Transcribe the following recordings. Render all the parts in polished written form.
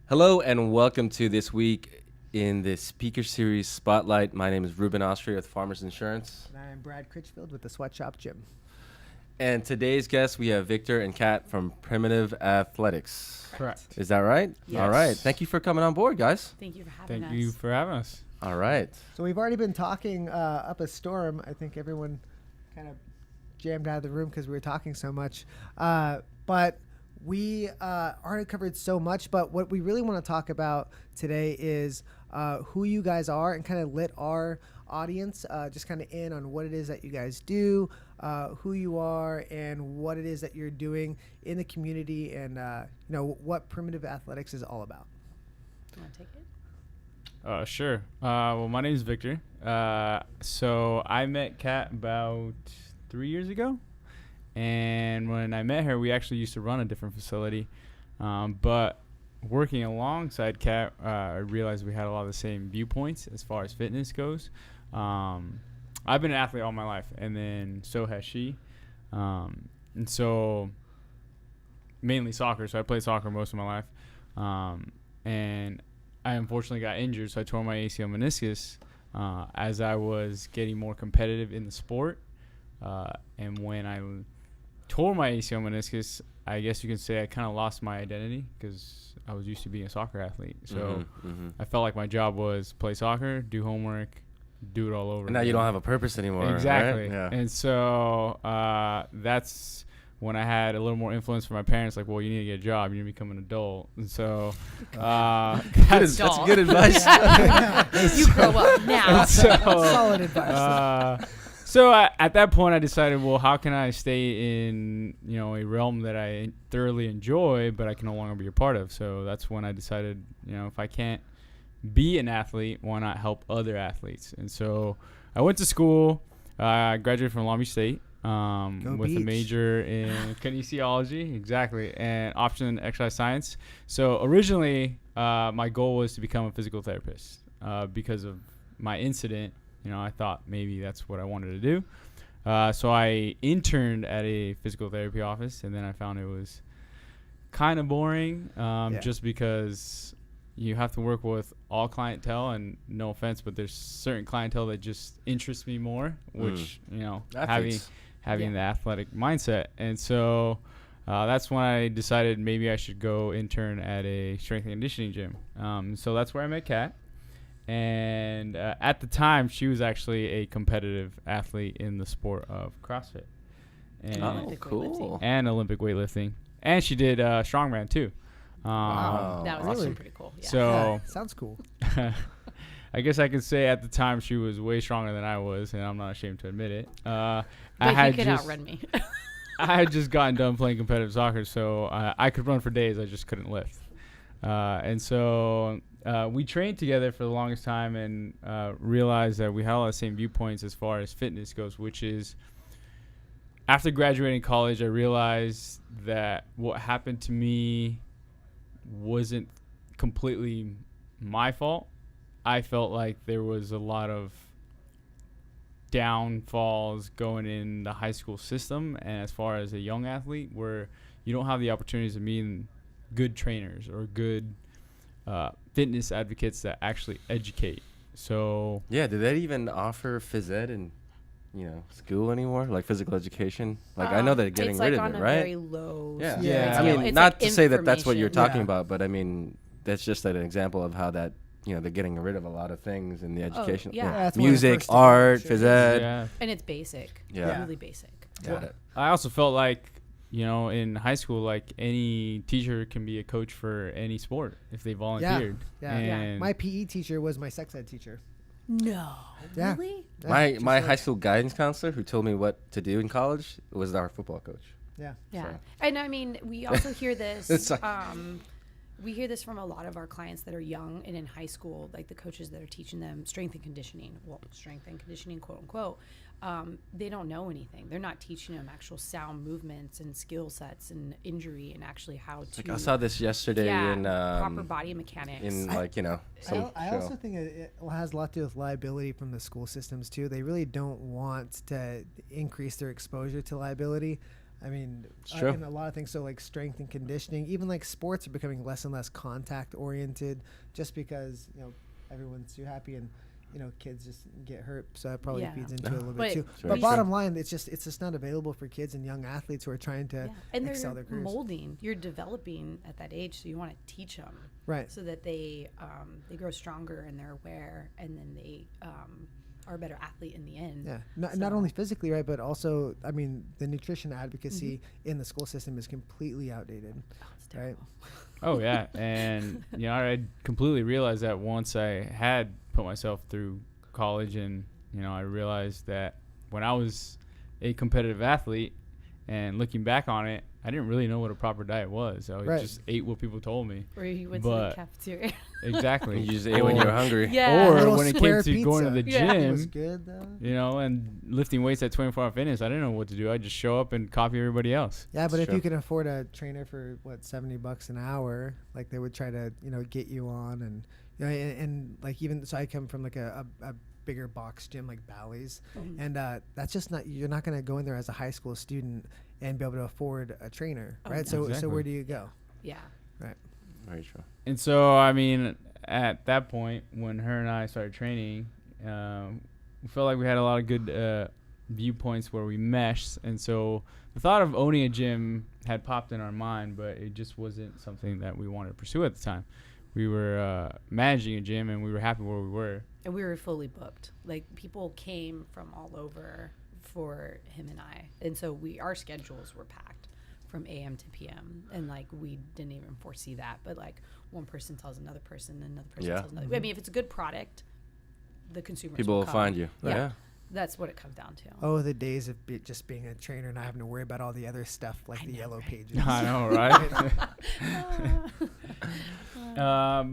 Hello and welcome to this week in the Speaker Series Spotlight. My name is Ruben Austria with Farmers Insurance. And I'm Brad Critchfield with the Sweatshop Gym. And today's guests, we have Victor and Kat from Primitive Athletics. Correct. Is that right? Yes. All right. Thank you for coming on board, guys. Thank you for having us. Thank you for having us. All right. So we've already been talking up a storm. I think everyone kind of jammed out of the room because we were talking so much. But we already covered so much. But what we really want to talk about today is who you guys are and kind of let our audience just kind of in on what it is that you guys do, who you are, and what it is that you're doing in the community, and what Primitive Athletics is all about. You want to take it? Sure. Well, my name is Victor. So I met Kat about 3 years ago. And when I met her, we actually used to run a different facility. But working alongside Kat, I realized we had a lot of the same viewpoints as far as fitness goes. I've been an athlete all my life, and then so has she. And so mainly soccer. So I played soccer most of my life. And I unfortunately got injured, so I tore my ACL meniscus as I was getting more competitive in the sport. And when I tore my ACL meniscus, I guess you can say I kind of lost my identity because I was used to being a soccer athlete. So I felt like my job was play soccer, do homework, do it all over. And now you don't have a purpose anymore. Exactly. Right? Yeah. And so that's when I had a little more influence from my parents, like, well, you need to get a job, you need to become an adult. And so that's good advice. You grow up now. Solid advice. So at that point, I decided, well, how can I stay in a realm that I thoroughly enjoy, but I can no longer be a part of? So that's when I decided, if I can't be an athlete, why not help other athletes? And so I went to school. I graduated from Long Beach State with a major in kinesiology, exactly, and option in exercise science. So originally, my goal was to become a physical therapist because of my incident. I thought maybe that's what I wanted to do. So I interned at a physical therapy office, and then I found it was kind of boring just because you have to work with all clientele, and no offense, but there's certain clientele that just interests me more, which, having the athletic mindset. And so that's when I decided maybe I should go intern at a strength and conditioning gym. So that's where I met Kat. And at the time, she was actually a competitive athlete in the sport of CrossFit. And cool. And Olympic weightlifting. And she did strongman, too. Wow. That was actually pretty cool. Yeah. So sounds cool. I guess I could say at the time she was way stronger than I was, and I'm not ashamed to admit it. But you could outrun me. I had just gotten done playing competitive soccer, so I could run for days. I just couldn't lift. And so we trained together for the longest time and realized that we had a lot of the same viewpoints as far as fitness goes, which is after graduating college, I realized that what happened to me wasn't completely my fault. I felt like there was a lot of downfalls going in the high school system, and as far as a young athlete, where you don't have the opportunities to meet good trainers or good fitness advocates that actually educate. So yeah, did they even offer phys ed in school anymore, like physical education? Like I know they're getting rid of it, right? It's like on a very low. Yeah. I mean, it's not like to say that that's what you're information. talking about, but I mean that's just an example of how that they're getting rid of a lot of things in the education. yeah. That's one of the Music, first art, things, phys ed. yeah. And it's basic. Yeah. Really basic. Got it. I also felt like in high school, like any teacher can be a coach for any sport if they volunteered. Yeah. And My PE teacher was my sex ed teacher. No. Yeah. Really? Yeah, My just high school guidance counselor who told me what to do in college was our football coach. Yeah. Yeah. So. And I mean, we also hear this. It's like- we hear this from a lot of our clients that are young and in high school, like the coaches that are teaching them strength and conditioning, quote unquote. They don't know anything. They're not teaching them actual sound movements and skill sets and injury and actually how to. Like I saw this yesterday in proper body mechanics. in some I show. also think it has a lot to do with liability from the school systems too. They really don't want to increase their exposure to liability. I mean, It's true. and a lot of things. So like strength and conditioning, even like sports are becoming less and less contact oriented, just because everyone's too happy and kids just get hurt. So that probably Yeah. feeds into it a little But bit too. Sure. But Sure. bottom line, it's just not available for kids and young athletes who are trying to And excel they're their careers. molding. You're developing at that age, so you want to teach them Right. so that they grow stronger and they're aware, and then they are a better athlete in the end. Yeah, not So- only physically, right, but also, I mean, the nutrition advocacy in the school system is completely outdated, Oh, it's right? terrible. Oh yeah, and I completely realized that once I had put myself through college, and I realized that when I was a competitive athlete, and looking back on it, I didn't really know what a proper diet was. I Right. just ate what people told me. Or you went to But- the cafeteria. Exactly. You just ate when you were hungry. Yeah. Or Little when it came square to going to the pizza. Yeah. It gym, was good though. and lifting weights at 24 Hour Fitness, I didn't know what to do. I just show up and copy everybody else. Yeah, but That's if true. you can afford a trainer for $70 an hour, like they would try to get you on, and and like, even so, I come from like a bigger box gym like Bally's, and that's just not, you're not going to go in there as a high school student and be able to afford a trainer, Oh, right? no. So Exactly. where do you go? Yeah. Very true. And so, I mean, at that point, when her and I started training, we felt like we had a lot of good viewpoints where we meshed. And so the thought of owning a gym had popped in our mind, but it just wasn't something that we wanted to pursue at the time. We were managing a gym, and we were happy where we were. And we were fully booked. Like, people came from all over for him and I. And so our schedules were packed from AM to PM. And like, we didn't even foresee that. But like, one person tells another person, and another person Yeah. tells another. I mean, if it's a good product, the consumers People will come. find you. Yeah. Yeah. That's what it comes down to. Oh, the days of just being a trainer and not having to worry about all the other stuff like I the know, yellow right? pages. I know, right?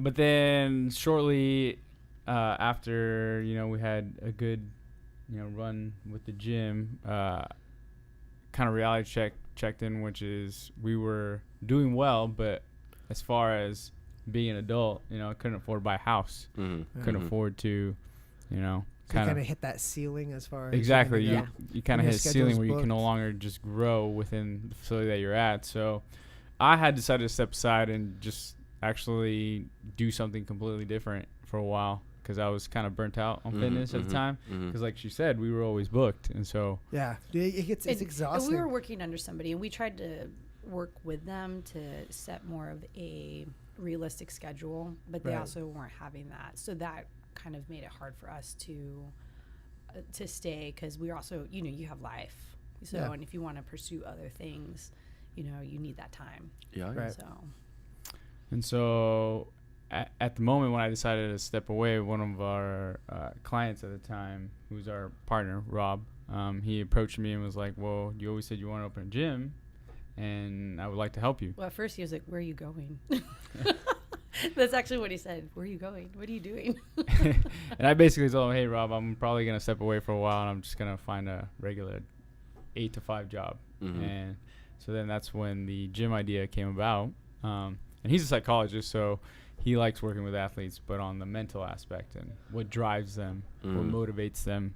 But then shortly after, we had a good, run with the gym, kind of reality checked in, which is we were doing well, but as far as being an adult, I couldn't afford to buy a house. Mm-hmm. Couldn't afford to, So you kind kind of of hit that ceiling as far as exactly. you're You gonna you kind of When hit your a ceiling schedule's where you can no booked. longer just grow within the facility that you're at. So I had decided to step aside and just actually do something completely different for a while, because I was kind of burnt out on fitness at the time. Because like she said, we were always booked, and so Yeah, it's And exhausting. we were working under somebody, and we tried to work with them to set more of a realistic schedule, but they Right. also weren't having that. So that kind of made it hard for us to stay, because we also, you have life. So, Yeah. and if you want to pursue other things, you need that time. Yeah. Right. So, And so at the moment when I decided to step away, one of our clients at the time, who's our partner, Rob, he approached me and was like, well, you always said you want to open a gym, and I would like to help you. well, at first he was like, "Where are you going?" That's actually what he said. "Where are you going? What are you doing?" And I basically told him, hey, Rob, I'm probably going to step away for a while, and I'm just going to find a regular 8 to 5 job. Mhm. And so then that's when the gym idea came about. And he's a psychologist, so he likes working with athletes, but on the mental aspect and what drives them, what motivates them.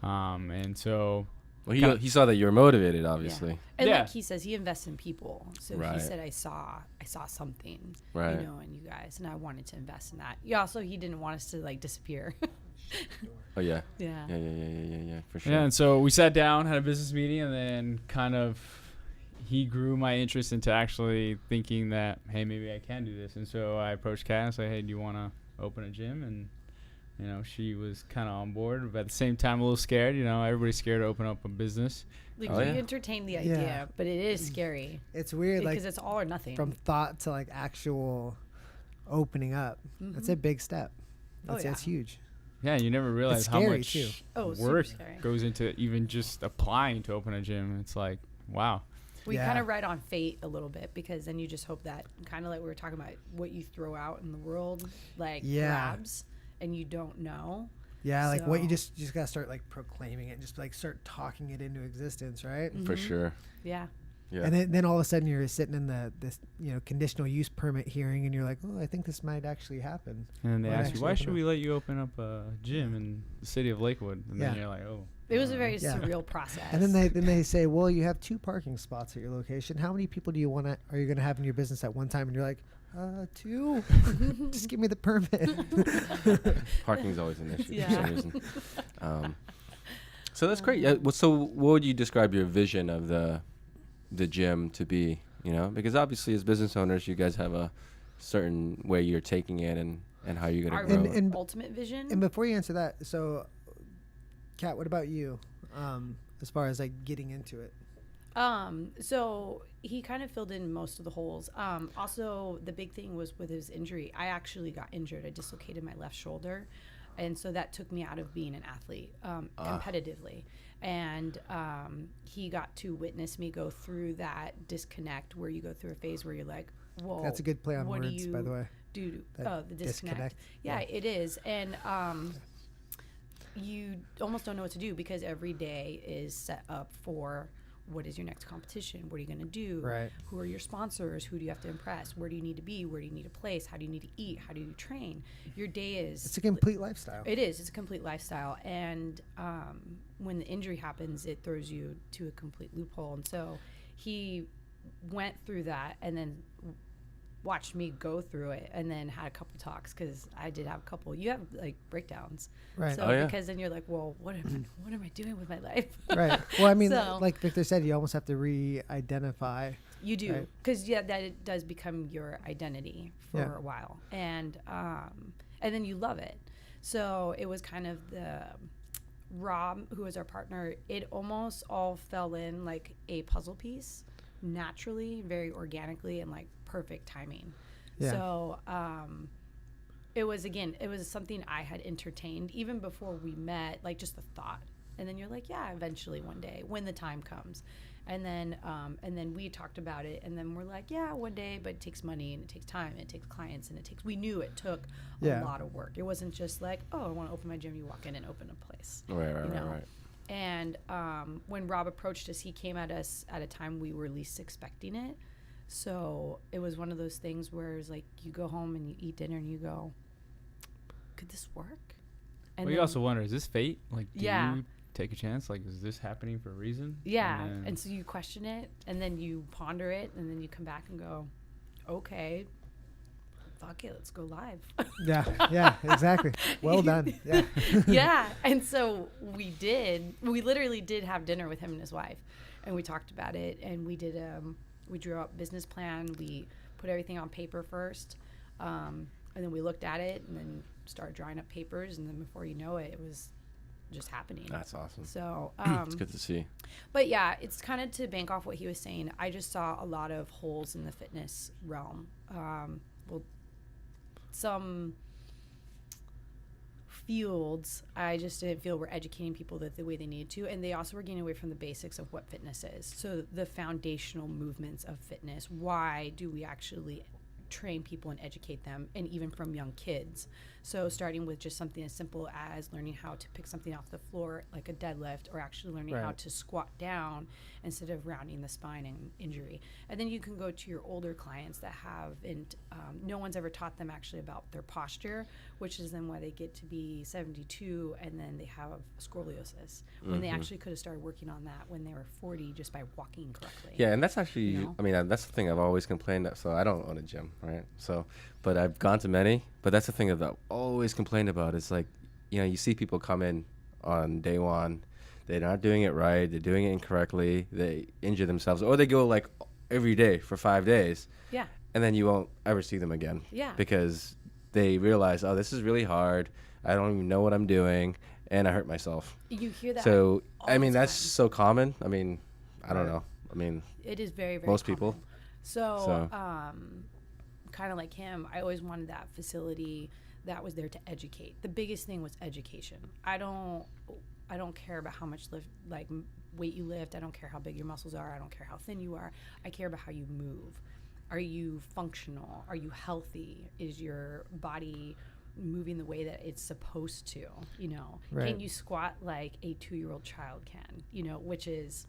And so Well, he saw that you were motivated, obviously. And Yeah. like he says, he invests in people. So he Right. said, I saw something, Right. in you guys, and I wanted to invest in that. He didn't want us to like disappear. Oh, yeah. Yeah. Yeah, for sure. yeah, and so we sat down, had a business meeting, and then kind of he grew my interest into actually thinking that, hey, maybe I can do this. And so I approached Kat and said, hey, do you want to open a gym? And she was kind of on board, but at the same time a little scared. Everybody's scared to open up a business. Like Oh, we yeah. entertain the Yeah. idea, but it is scary It's weird, because like it's all or nothing. from thought to like actual opening up. That's a big step. Oh, That's yeah. huge. Yeah, you never realize how scary, much too. Oh, super work scary. goes into even just applying to open a gym. It's like, wow. We Yeah. kind of ride on fate a little bit, because then you just hope that, kind of like we were talking about, what you throw out in the world, like Yeah. grabs, and you don't know. Yeah, like what you So- just gotta start like proclaiming it, and just like start talking it into existence, right? For sure. Yeah. Yeah. And then all of a sudden you're sitting in this conditional use permit hearing, and you're like, oh, I think this might actually happen. And then they Might ask you, actually why open should up. we let you open up a gym in the city of Lakewood? And then Yeah. you're like, oh, It was a very Yeah. surreal process. And then they say, well, you have 2 parking spots at your location. How many people are you going to have in your business at one time? And you're like, 2. Just give me the permit. Parking's always an issue for Yeah. some reason. So that's great. So what would you describe your vision of the gym to be? You know, because obviously as business owners, you guys have a certain way you're taking it and how you're Our going to grow it. And ultimate vision. And before you answer that, so, Kat, what about you? As far as like getting into it. So he kind of filled in most of the holes. Also, the big thing was with his injury. I actually got injured. I dislocated my left shoulder. And so that took me out of being an athlete competitively. And he got to witness me go through that disconnect where you go through a phase where you're like, whoa. That's a good play on what do words, by the way. Do That the disconnect. Yeah, it is. And you almost don't know what to do because every day is set up for what is your next competition? What are you going to do? Right. Who are your sponsors? Who do you have to impress? Where do you need to be? Where do you need a place? How do you need to eat? How do you train? Your day is... It's a complete lifestyle. It is. It's a complete lifestyle. And when the injury happens, it throws you to a complete loophole. And so he went through that and then watched me go through it and then had a couple talks because I did have a couple. You have like breakdowns. Right. So Oh, yeah. because then you're like, well, what am I doing with my life? Right. Well, I mean, So- like Victor said, you almost have to re-identify. You do, Right. because that it does become your identity for Yeah. a while, and then you love it. So it was kind of the Rob, who was our partner. It almost all fell in like a puzzle piece, naturally, very organically, and like perfect timing. Yeah. So it was something I had entertained even before we met, like just the thought. And then you're like, yeah, eventually one day when the time comes. And then we talked about it, and then we're like, yeah, one day, but it takes money and it takes time and it takes clients and we knew it took Yeah. a lot of work. It wasn't just like, oh, I want to open my gym. You walk in and open a place. Right. And when Rob approached us, he came at us at a time we were least expecting it. So it was one of those things where it's like you go home and you eat dinner and you go, could this work? And Well, you then- also wonder, is this fate? Like, do Yeah. you take a chance? Like, is this happening for a reason? Yeah, And then- and so you question it, and then you ponder it, and then you come back and go, okay, fuck it, let's go live. Yeah, exactly. Well done. Yeah. Yeah, and so we literally did have dinner with him and his wife, and we talked about it, and we did, we drew up business plan, we put everything on paper first, and then we looked at it, and then started drawing up papers, and then before you know it, it was just happening. That's awesome. So It's good to see. but yeah, it's kind of to bank off what he was saying. I just saw a lot of holes in the fitness realm. Some fields I just didn't feel were educating people the way they needed to, and they also were getting away from the basics of what fitness is. So the foundational movements of fitness. Why do we actually train people and educate them, and even from young kids? So starting with just something as simple as learning how to pick something off the floor like a deadlift, or actually learning how Right. to squat down instead of rounding the spine and injury. And then you can go to your older clients that haven't, no one's ever taught them actually about their posture, which is then why they get to be 72 and then they have scoliosis, when they actually could have started working on that when they were 40 just by walking correctly. Yeah, and that's actually, You know? I mean, that's the thing I've always complained of. So I don't own a gym, right? So, but I've gone to many. But that's the thing that I've always complained about. It's like, you know, you see people come in on day one, they're not doing it right, they're doing it incorrectly, they injure themselves, or they go like every day for 5 days, Yeah. and then you won't ever see them again. Yeah. Because they realize, oh, this is really hard. I don't even know what I'm doing, and I hurt myself. You hear that. So, all I mean, the that's time. so common. I mean, I don't Right. know. I mean, It is very, very most common. people. So, kind of like him, I always wanted that facility that was there to educate. The biggest thing was education. I don't care about how much weight you lift. I don't care how big your muscles are. I don't care how thin you are. I care about how you move. Are you functional? Are you healthy? Is your body moving the way that it's supposed to? You know, Right. can you squat like a 2-year-old child can? You know, which is,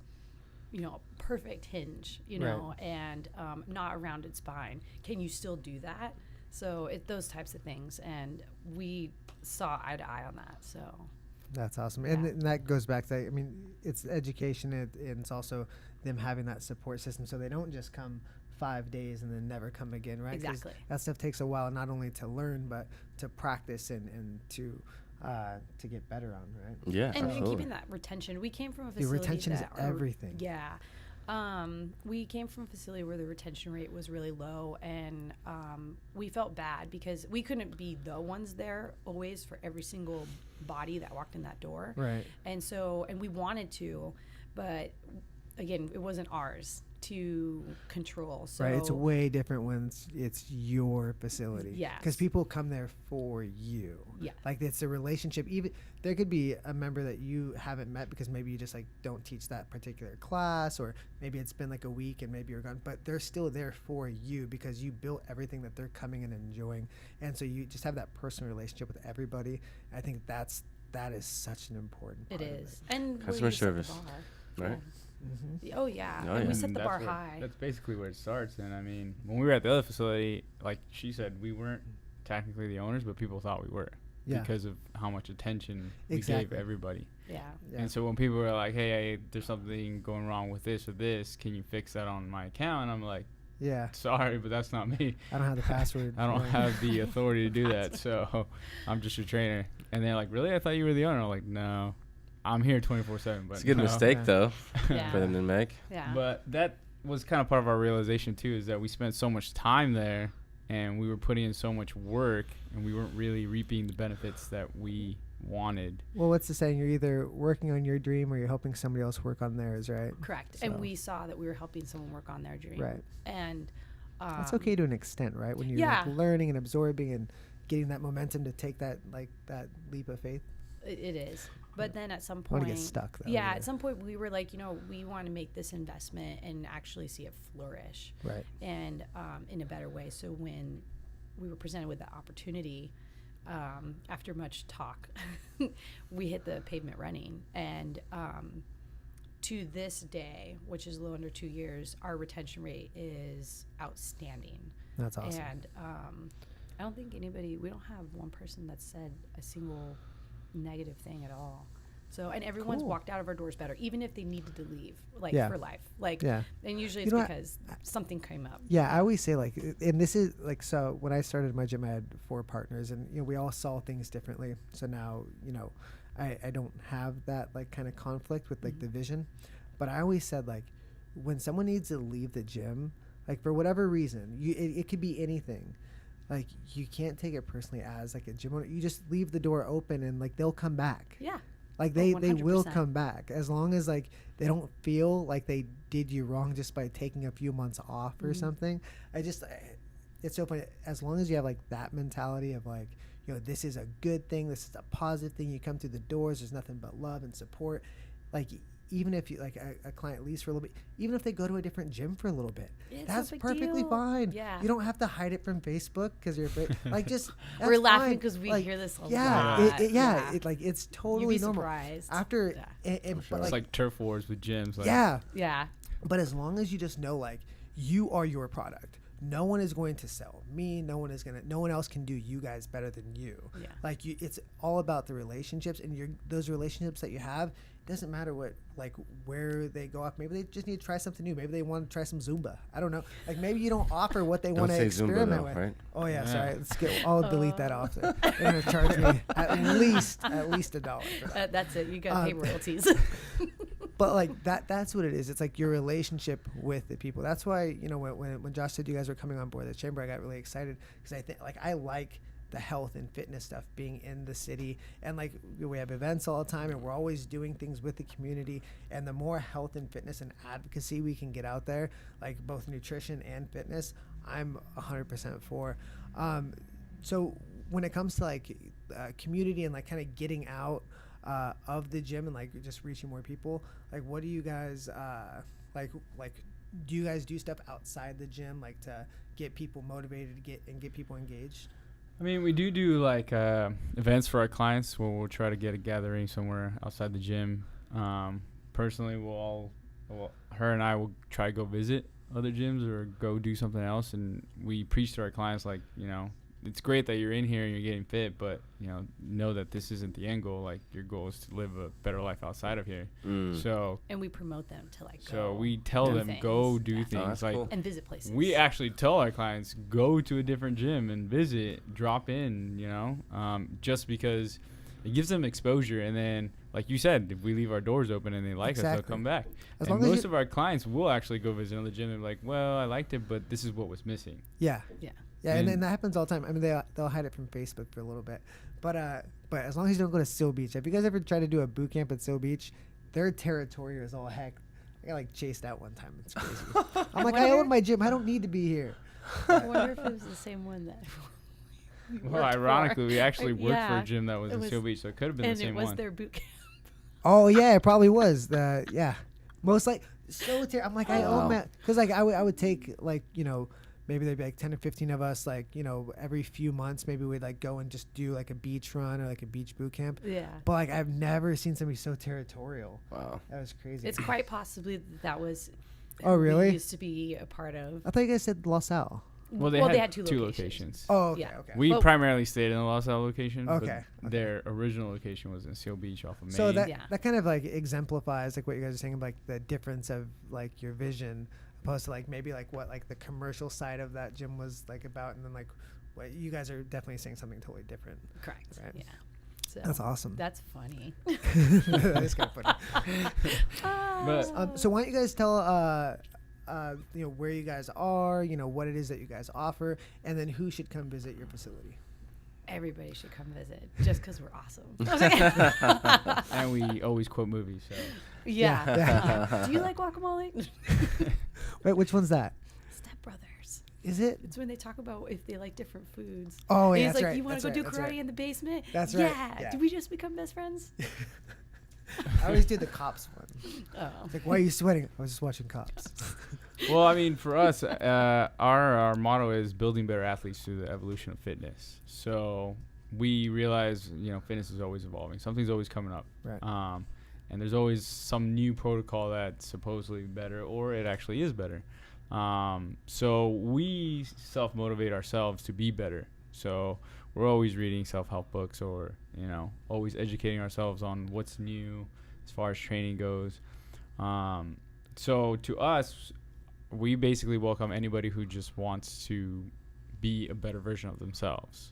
you know, perfect hinge, you know, and not a rounded spine. Can you still do that? So those types of things, and we saw eye to eye on that. So That's awesome. Yeah. And that goes back to, I mean, it's education and it's also them having that support system so they don't just come 5 days and then never come again, right? 'Cause Exactly. that stuff takes a while, not only to learn, but to practice and to get better on, right? Yeah, And absolutely. keeping that retention. We came from a The facility retention is that everything. Yeah. We came from a facility where the retention rate was really low, and we felt bad because we couldn't be the ones there always for every single body that walked in that door. Right. And so, and we wanted to, but again, it wasn't ours to control. So Right. It's way different when it's your facility. Yes. Because people come there for you. Yeah. Like it's a relationship. Even there could be a member that you haven't met because maybe you just like don't teach that particular class, or maybe it's been like a week and maybe you're gone, but they're still there for you because you built everything that they're coming and enjoying. And so you just have that personal relationship with everybody. I think that is such an important part it of is. And where Customer you set the service, bar. right? Oh yeah. Oh, And yeah. we set the bar That's where- high. That's basically where it starts. And I mean, when we were at the other facility, like she said, we weren't technically the owners, but people thought we were Yeah. because of how much attention we Exactly. gave everybody. Yeah. Yeah. And so when people were like, hey, there's something going wrong with this or this, can you fix that on my account? I'm like, Yeah. sorry, but that's not me. I don't have the password. I don't Yeah. have the authority to do that, so I'm just your trainer. And they're like, really? I thought you were the owner. I'm like, no, I'm here 24/7. But It's a good no. mistake Yeah. though Yeah. for them to make. Yeah. But that was kind of part of our realization too, is that we spent so much time there and we were putting in so much work and we weren't really reaping the benefits that we wanted. Well, what's the saying? You're either working on your dream or you're helping somebody else work on theirs, right? Correct. So- And we saw that we were helping someone work on their dream. Right. And That's okay to an extent, right? When you're yeah. like learning and absorbing and getting that momentum to take that leap of faith. It is. But then at some I want point, to get stuck though. yeah, at some point we were like, we want to make this investment and actually see it flourish Right. and in a better way. So when we were presented with the opportunity, after much talk, we hit the pavement running. And to this day, which is a little under 2 years, our retention rate is outstanding. That's awesome. And I don't think we don't have one person that's said a single negative thing at all. So, and everyone's Cool. walked out of our doors better, even if they needed to leave, like Yeah. for life. Like, Yeah. and usually You it's know what? because something came up. Yeah, I always say like, and this is like, so when I started my gym, I had 4 partners, and we all saw things differently. So now, I don't have that like kind of conflict with like the vision, but I always said like, when someone needs to leave the gym, like for whatever reason, it could be anything. Like you can't take it personally as like a gym owner. You just leave the door open and like they'll come back. Yeah. Like they will come back as long as like they don't feel like they did you wrong just by taking a few months off or something. It's so funny. As long as you have like that mentality of like, this is a good thing, this is a positive thing. You come through the doors, there's nothing but love and support. Like even if you like a client leaves for a little bit, even if they go to a different gym for a little bit, It's that's no big perfectly deal. fine. Yeah. You don't have to hide it from Facebook because you're afraid. Like just that's We're laughing fine. because we Like, hear this a yeah, lot. it like it's You'd totally be normal. surprised. After Yeah. and sure. but It's like, like turf wars with gyms. Like, yeah, Yeah. but as long as you just know like you are your product, no one is going to sell me. No one else can do you guys better than you. Yeah. Like it's all about the relationships and those relationships that you have. It doesn't matter where they go off. Maybe they just need to try something new. Maybe they want to try some Zumba. I don't know. Like maybe you don't offer what they want to say Zumba, experiment though, with. right? Oh yeah, Yeah. sorry. I'll delete that off. They're gonna charge me at least $1 for that. That's it. You got to pay royalties. But like that's what it is. It's like your relationship with the people. That's why when Josh said you guys were coming on board the chamber, I got really excited because I think I like the health and fitness stuff being in the city, and like we have events all the time and we're always doing things with the community, and the more health and fitness and advocacy we can get out there, like both nutrition and fitness, I'm 100% for. So when it comes to like community and like kind of getting out of the gym and like just reaching more people, like what do you guys like do you guys do stuff outside the gym like to get people motivated to get people engaged? I mean, we do like events for our clients where we'll try to get a gathering somewhere outside the gym. Personally, her and I will try to go visit other gyms or go do something else, and we preach to our clients like, it's great that you're in here and you're getting fit, but know that this isn't the end goal. Like, your goal is to live a better life outside of here. So, and we promote them to like so go we tell them things. go do Yeah. things, that's like cool. and visit places. we actually tell our clients go to a different gym and visit, drop in, just because it gives them exposure. And then, like you said, if we leave our doors open and they like us, they'll Exactly. come back. As And long as most you- of our clients will actually go visit another gym and be like, well, I liked it, but this is what was missing. Yeah. Yeah. Yeah, and And- that happens all the time. I mean, they'll hide it from Facebook for a little bit, but as long as you don't go to Seal Beach. Have you guys ever tried to do a boot camp at Seal Beach? Their territory is all heck. I got like chased out one time. It's crazy. I'm like, I own my gym. I don't need to be here. I wonder if it was the same one that. we Well, worked for. ironically, we actually worked for Yeah, a gym that was it in was- Seal Beach, so it could have been and the same it was one. their boot camp. Oh yeah, it probably was. Most like so. I'm like, I Wow. own that because like I would take like maybe there'd be like 10 or 15 of us like every few months maybe we'd like go and just do like a beach run or like a beach boot camp. Yeah. But like I've never seen somebody so territorial. Wow. That was crazy. It's quite possibly that was. Oh, who we really? used to be a part of. I thought you guys said LaSalle. Well, they had two two locations. locations. Oh, okay, Yeah. okay. We Well- primarily stayed in the Los Al location. Okay, But their original location was in Seal Beach off of Main. So that Yeah. that kind of like exemplifies like what you guys are saying of like the difference of like your vision opposed to like maybe like what like the commercial side of that gym was like about, and then like what you guys are definitely saying something totally different. Correct. Right. Yeah. So That's awesome. That's funny. That is kind of funny. But So why don't you guys tell where you guys are, what it is that you guys offer, and then who should come visit your facility. Everybody should come visit just because we're awesome. and we always quote movies. So Yeah. Do you like guacamole? Wait, which one's that? Step Brothers. Is it? It's when they talk about if they like different foods. Oh, And yeah, he's that's like, right. you want That's to go right, do that's karate right. in the basement? That's right, Yeah. yeah. Did we just become best friends? I always do the cops one. Oh. It's like, why are you sweating? I was just watching cops. well, I mean, for us, our motto is building better athletes through the evolution of fitness. So we realize, fitness is always evolving. Something's always coming up. Right. And there's always some new protocol that's supposedly better, or it actually is better. So we self-motivate ourselves to be better. So we're always reading self-help books or, always educating ourselves on what's new as far as training goes. So to us, we basically welcome anybody who just wants to be a better version of themselves.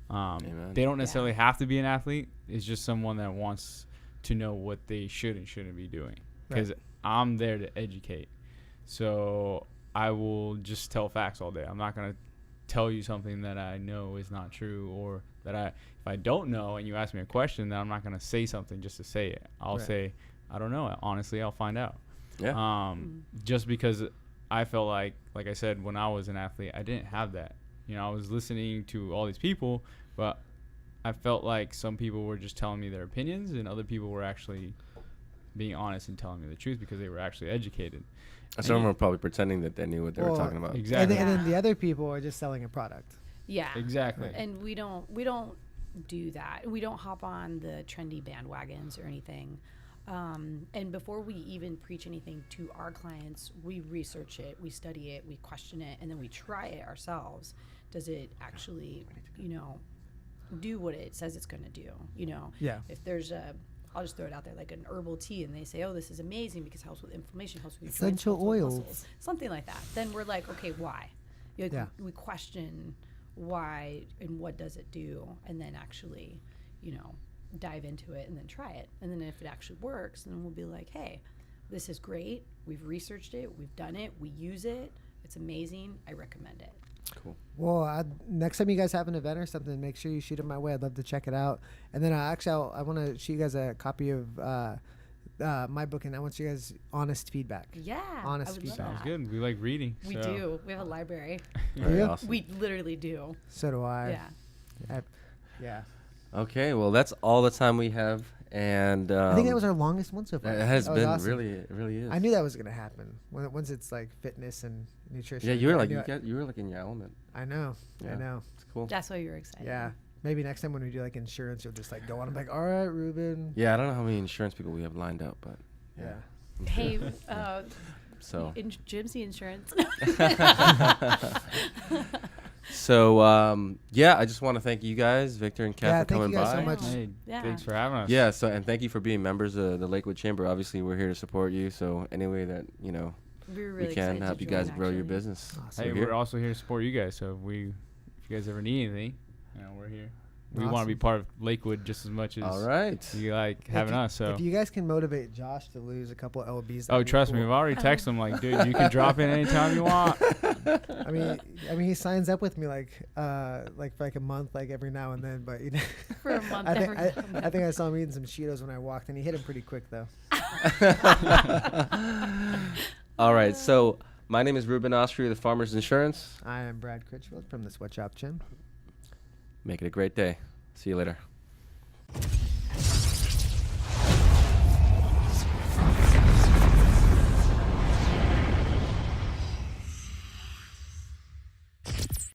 Amen. They don't necessarily have to be an athlete. It's just someone that wants to know what they should and shouldn't be doing. Because I'm there to educate. So I will just tell facts all day. I'm not going to tell you something that I know is not true, or that if I don't know and you ask me a question, then I'm not going to say something just to say it. I'll say, I don't know. Honestly, I'll find out. Yeah. Just because I felt like I said, when I was an athlete, I didn't have that. I was listening to all these people, but I felt like some people were just telling me their opinions and other people were actually being honest and telling me the truth because they were actually educated. Some of them were probably pretending that they knew what they were talking about. Exactly. And then the other people are just selling a product. Yeah. Exactly. And we don't do that. We don't hop on the trendy bandwagons or anything. And before we even preach anything to our clients, we research it, we study it, we question it, and then we try it ourselves. Does it actually, do what it says it's going to do? Yeah. If there's I'll just throw it out there, like an herbal tea, and they say, oh, this is amazing because it helps with inflammation, helps with your joints, Essential helps with oils. muscles, something like that. Then we're like, okay, why? We question why and what does it do, and then actually, dive into it and then try it. And then if it actually works, then we'll be like, hey, this is great. We've researched it. We've done it. We use it. It's amazing. I recommend it. Cool. Well, next time you guys have an event or something, make sure you shoot it my way. I'd love to check it out. And then I want to shoot you guys a copy of my book, and I want you guys honest feedback. Yeah. Honest I would feedback. love Sounds that. good. We like reading. We so. do. We have a library. Very Yeah. awesome. We literally do. So do I. Yeah. Yeah. Okay, well, that's all the time we have. And I think that was our longest one so far. it has That was been awesome. it really is. I knew that was gonna happen once it's like fitness and nutrition. Yeah, you were I like knew it. you were like in your element. I know. Yeah. I know. It's cool. That's why you're excited. Yeah. Maybe next time when we do like insurance, you'll just like go on and be like, all right, Ruben. Yeah, I don't know how many insurance people we have lined up, but Yeah. Hey, so Jimsy Insurance. So yeah, I just want to thank you guys, Victor and Kat, Yeah, for thank coming you guys by. so much. Hey, Yeah. thanks for having us. Yeah, so and thank you for being members of the Lakewood Chamber. Obviously, we're here to support you. So any way that We were really we excited can to help you join, guys grow your actually. business. Awesome. Hey, we're here. we're also here to support you guys. So if you guys ever need anything, we're here. We want to Awesome. be part of Lakewood just as much as All right. you like having us. So. If you guys can motivate Josh to lose a couple lbs. Oh, that'd be trust me, cool. I've already texted him like, dude, you can drop in anytime you want. I mean, he signs up with me like for like a month, like every now and then. But For a month. I think I saw him eating some Cheetos when I walked, and he hit him pretty quick though. All right. So my name is Ruben Austria of the Farmers Insurance. I am Brad Critchfield from the Sweatshop Gym. Make it a great day. See you later.